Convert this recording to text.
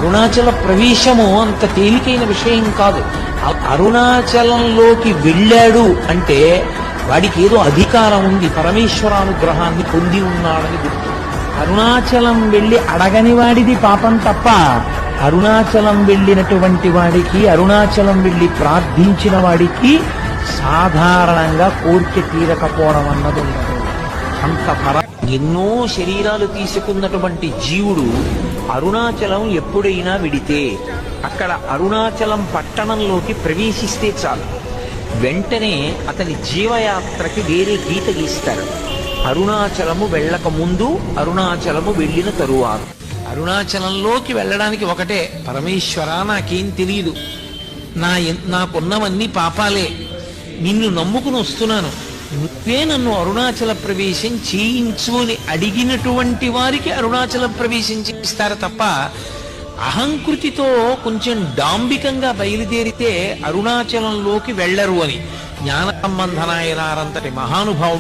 అరుణాచల ప్రవేశము అంత తేలికైన విషయం కాదు. అరుణాచలంలోకి వెళ్ళాడు అంటే వాడికి ఏదో అధికారం ఉంది, పరమేశ్వరానుగ్రహాన్ని పొంది ఉన్నాడని గుర్తు. అరుణాచలం వెళ్ళి అడగని వాడిది పాపం తప్ప, అరుణాచలం వెళ్ళినటువంటి వాడికి, అరుణాచలం వెళ్ళి ప్రార్థించిన వాడికి సాధారణంగా కోరిక తీరకపోవడం అన్నది ఉండదు. అంత ఎన్నో శరీరాలు తీసుకున్నటువంటి జీవుడు అరుణాచలం ఎప్పుడైనా విడితే, అక్కడ అరుణాచలం పట్టణంలోకి ప్రవేశిస్తే చాలు, వెంటనే అతని జీవయాత్రకి వేరే గీత గీస్తారు. అరుణాచలము వెళ్ళక ముందు, అరుణాచలము వెళ్ళిన తరువాత. అరుణాచలంలోకి వెళ్ళడానికి ఒకటే, పరమేశ్వర నాకేం తెలియదు, నాకున్నవన్నీ పాపాలే, నిన్ను నమ్ముకుని వస్తున్నాను, నువ్వే నన్ను అరుణాచల ప్రవేశం చేయించు అని అడిగినటువంటి వారికి అరుణాచల ప్రవేశం చేయిస్తారు తప్ప, అహంకృతితో కొంచెం డాంబికంగా బయలుదేరితే అరుణాచలంలోకి వెళ్ళరు అని జ్ఞాన సంబంధనాయనారంతటి మహానుభావుడు